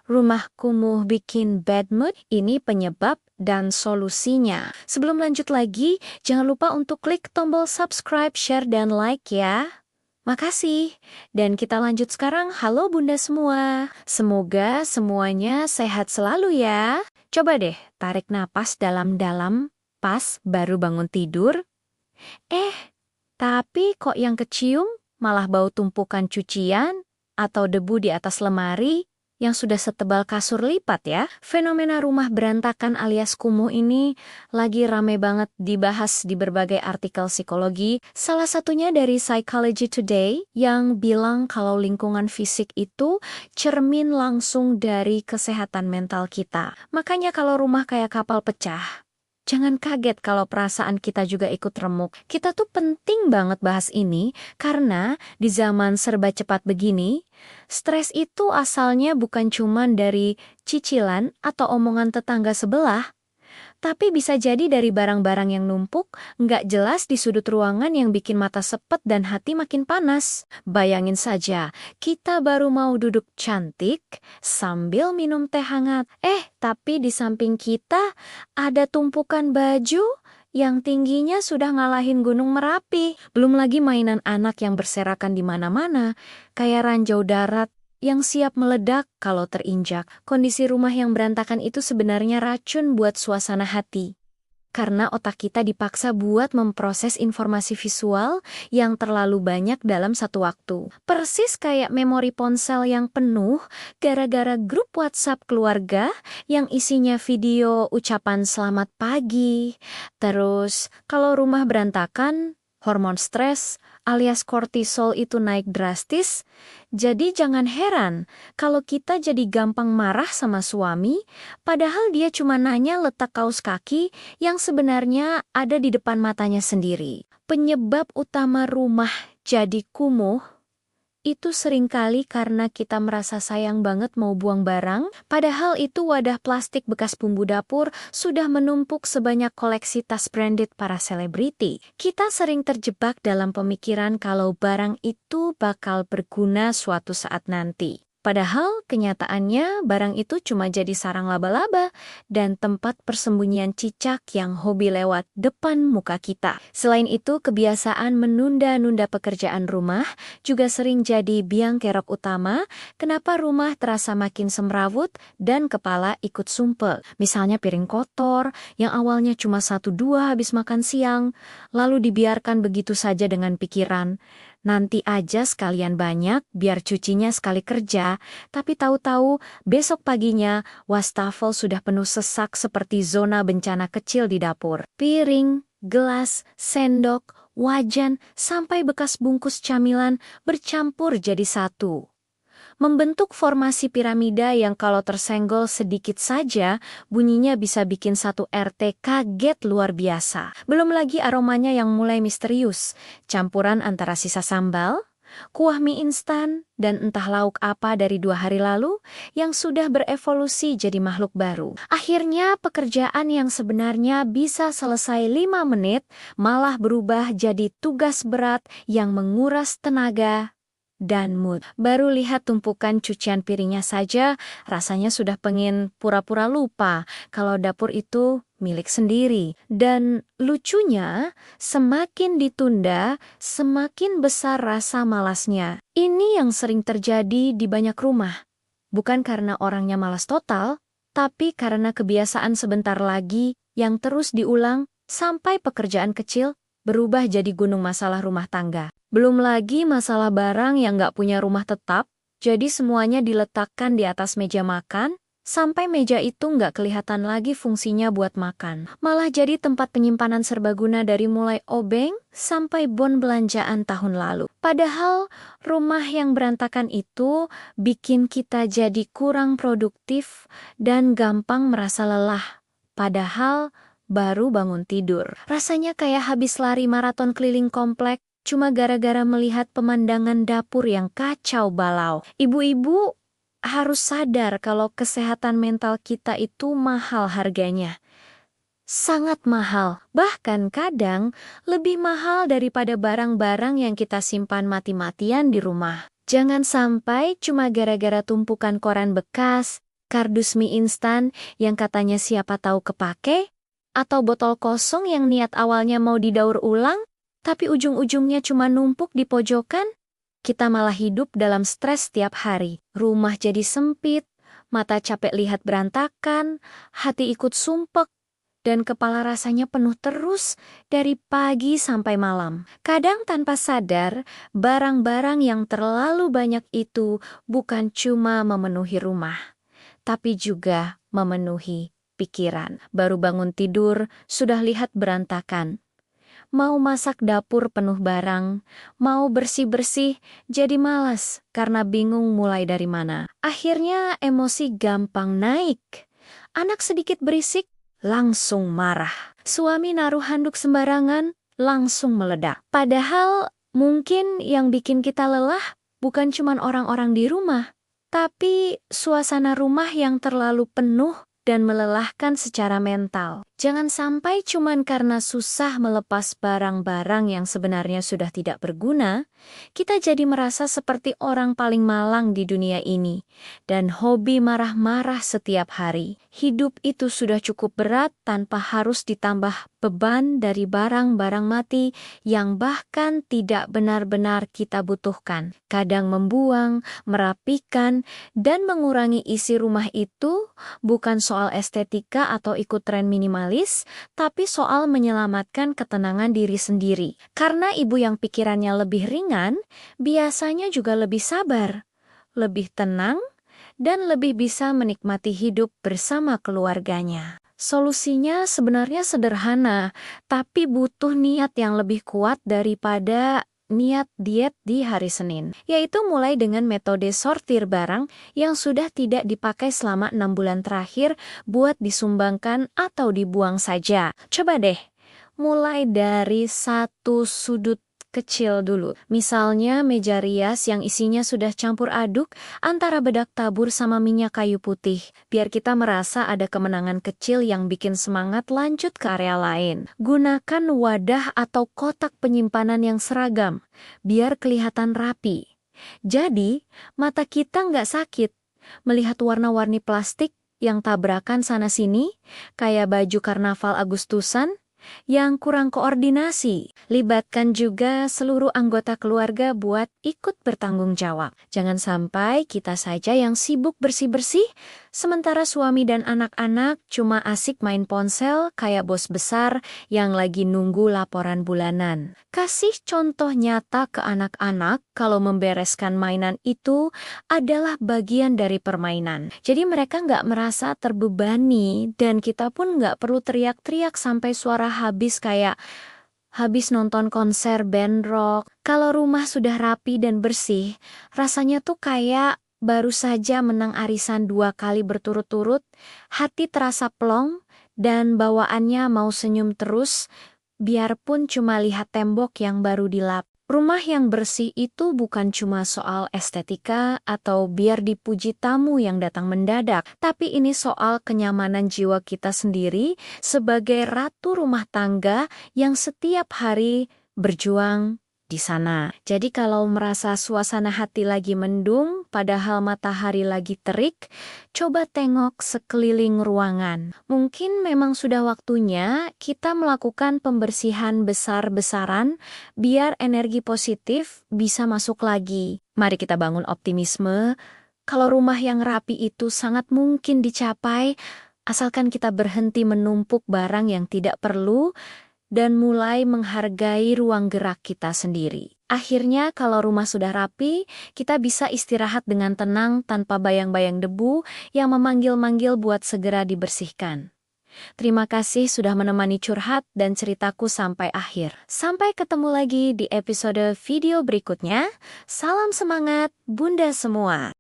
Rumah kumuh bikin bad mood? Ini penyebab dan solusinya. Sebelum lanjut lagi, jangan lupa untuk klik tombol subscribe, share, dan like ya. Makasih. Dan kita lanjut sekarang. Halo Bunda semua. Semoga semuanya sehat selalu ya. Coba deh tarik napas dalam-dalam pas baru bangun tidur. Eh, tapi kok yang kecium malah bau tumpukan cucian atau debu di atas lemari yang sudah setebal kasur lipat ya. Fenomena rumah berantakan alias kumuh ini lagi rame banget dibahas di berbagai artikel psikologi. Salah satunya dari Psychology Today yang bilang kalau lingkungan fisik itu cermin langsung dari kesehatan mental kita. Makanya kalau rumah kayak kapal pecah, jangan kaget kalau perasaan kita juga ikut remuk. Kita tuh penting banget bahas ini karena di zaman serba cepat begini, stres itu asalnya bukan cuman dari cicilan atau omongan tetangga sebelah, tapi bisa jadi dari barang-barang yang numpuk, nggak jelas di sudut ruangan yang bikin mata sepet dan hati makin panas. Bayangin saja, kita baru mau duduk cantik sambil minum teh hangat. Tapi di samping kita ada tumpukan baju yang tingginya sudah ngalahin Gunung Merapi. Belum lagi mainan anak yang berserakan di mana-mana, kayak ranjau darat yang siap meledak kalau terinjak. Kondisi rumah yang berantakan itu sebenarnya racun buat suasana hati. Karena otak kita dipaksa buat memproses informasi visual yang terlalu banyak dalam satu waktu. Persis kayak memori ponsel yang penuh gara-gara grup WhatsApp keluarga yang isinya video ucapan selamat pagi. Terus, kalau rumah berantakan, hormon stres alias kortisol itu naik drastis. Jadi jangan heran kalau kita jadi gampang marah sama suami, padahal dia cuma nanya letak kaos kaki yang sebenarnya ada di depan matanya sendiri. Penyebab utama rumah jadi kumuh itu seringkali karena kita merasa sayang banget mau buang barang, padahal itu wadah plastik bekas bumbu dapur sudah menumpuk sebanyak koleksi tas branded para selebriti. Kita sering terjebak dalam pemikiran kalau barang itu bakal berguna suatu saat nanti. Padahal kenyataannya barang itu cuma jadi sarang laba-laba dan tempat persembunyian cicak yang hobi lewat depan muka kita. Selain itu, kebiasaan menunda-nunda pekerjaan rumah juga sering jadi biang kerok utama kenapa rumah terasa makin semrawut dan kepala ikut sumpel. Misalnya piring kotor yang awalnya cuma 1-2 habis makan siang, lalu dibiarkan begitu saja dengan pikiran, nanti aja sekalian banyak biar cucinya sekali kerja, tapi tahu-tahu besok paginya wastafel sudah penuh sesak seperti zona bencana kecil di dapur. Piring, gelas, sendok, wajan, sampai bekas bungkus camilan bercampur jadi satu. Membentuk formasi piramida yang kalau tersenggol sedikit saja, bunyinya bisa bikin satu RT kaget luar biasa. Belum lagi aromanya yang mulai misterius, campuran antara sisa sambal, kuah mie instan, dan entah lauk apa dari 2 hari lalu yang sudah berevolusi jadi makhluk baru. Akhirnya pekerjaan yang sebenarnya bisa selesai 5 menit malah berubah jadi tugas berat yang menguras tenaga dan mood. Baru lihat tumpukan cucian piringnya saja, rasanya sudah pengen pura-pura lupa kalau dapur itu milik sendiri. Dan lucunya, semakin ditunda, semakin besar rasa malasnya. Ini yang sering terjadi di banyak rumah. Bukan karena orangnya malas total, tapi karena kebiasaan sebentar lagi yang terus diulang sampai pekerjaan kecil berubah jadi gunung masalah rumah tangga. Belum lagi masalah barang yang nggak punya rumah tetap, jadi semuanya diletakkan di atas meja makan, sampai meja itu nggak kelihatan lagi fungsinya buat makan. Malah jadi tempat penyimpanan serbaguna dari mulai obeng sampai bon belanjaan tahun lalu. Padahal rumah yang berantakan itu bikin kita jadi kurang produktif dan gampang merasa lelah. Padahal baru bangun tidur. Rasanya kayak habis lari maraton keliling komplek, cuma gara-gara melihat pemandangan dapur yang kacau balau. Ibu-ibu harus sadar kalau kesehatan mental kita itu mahal harganya. Sangat mahal, bahkan kadang lebih mahal daripada barang-barang yang kita simpan mati-matian di rumah. Jangan sampai cuma gara-gara tumpukan koran bekas, Kardus mie instan yang katanya siapa tahu kepake, atau botol kosong yang niat awalnya mau didaur ulang, tapi ujung-ujungnya cuma numpuk di pojokan. Kita malah hidup dalam stres setiap hari. Rumah jadi sempit, mata capek lihat berantakan, hati ikut sumpek, dan kepala rasanya penuh terus dari pagi sampai malam. Kadang tanpa sadar, barang-barang yang terlalu banyak itu bukan cuma memenuhi rumah, tapi juga memenuhi pikiran. Baru bangun tidur, sudah lihat berantakan. Mau masak dapur penuh barang, mau bersih-bersih, jadi malas karena bingung mulai dari mana. Akhirnya emosi gampang naik. Anak sedikit berisik, langsung marah. Suami naruh handuk sembarangan, langsung meledak. Padahal mungkin yang bikin kita lelah bukan cuma orang-orang di rumah, tapi suasana rumah yang terlalu penuh dan melelahkan secara mental. Jangan sampai cuman karena susah melepas barang-barang yang sebenarnya sudah tidak berguna, kita jadi merasa seperti orang paling malang di dunia ini, dan hobi marah-marah setiap hari. Hidup itu sudah cukup berat tanpa harus ditambah beban dari barang-barang mati yang bahkan tidak benar-benar kita butuhkan. Kadang membuang, merapikan, dan mengurangi isi rumah itu bukan soal estetika atau ikut tren minimalis, tapi soal menyelamatkan ketenangan diri sendiri. Karena ibu yang pikirannya lebih ringan, biasanya juga lebih sabar, lebih tenang, dan lebih bisa menikmati hidup bersama keluarganya. Solusinya sebenarnya sederhana, tapi butuh niat yang lebih kuat daripada niat diet di hari Senin, yaitu mulai dengan metode sortir barang yang sudah tidak dipakai selama 6 bulan terakhir buat disumbangkan atau dibuang saja. Coba deh, mulai dari satu sudut kecil dulu. Misalnya meja rias yang isinya sudah campur aduk antara bedak tabur sama minyak kayu putih. Biar kita merasa ada kemenangan kecil yang bikin semangat lanjut ke area lain. Gunakan wadah atau kotak penyimpanan yang seragam, biar kelihatan rapi. Jadi, mata kita nggak sakit melihat warna-warni plastik yang tabrakan sana-sini, kayak baju karnaval Agustusan, yang kurang koordinasi. Libatkan juga seluruh anggota keluarga buat ikut bertanggung jawab. Jangan sampai kita saja yang sibuk bersih-bersih, sementara suami dan anak-anak cuma asik main ponsel kayak bos besar yang lagi nunggu laporan bulanan. Kasih contoh nyata ke anak-anak kalau membereskan mainan itu adalah bagian dari permainan. Jadi mereka nggak merasa terbebani dan kita pun nggak perlu teriak-teriak sampai suara habis kayak habis nonton konser band rock. Kalau rumah sudah rapi dan bersih, rasanya tuh kayak baru saja menang arisan 2 kali berturut-turut, hati terasa plong, dan bawaannya mau senyum terus, biarpun cuma lihat tembok yang baru dilap. Rumah yang bersih itu bukan cuma soal estetika atau biar dipuji tamu yang datang mendadak, tapi ini soal kenyamanan jiwa kita sendiri sebagai ratu rumah tangga yang setiap hari berjuang di sana. Jadi kalau merasa suasana hati lagi mendung, padahal matahari lagi terik, coba tengok sekeliling ruangan. Mungkin memang sudah waktunya kita melakukan pembersihan besar-besaran biar energi positif bisa masuk lagi. Mari kita bangun optimisme. Kalau rumah yang rapi itu sangat mungkin dicapai, asalkan kita berhenti menumpuk barang yang tidak perlu dan mulai menghargai ruang gerak kita sendiri. Akhirnya kalau rumah sudah rapi, kita bisa istirahat dengan tenang tanpa bayang-bayang debu yang memanggil-manggil buat segera dibersihkan. Terima kasih sudah menemani curhat dan ceritaku sampai akhir. Sampai ketemu lagi di episode video berikutnya. Salam semangat, Bunda semua.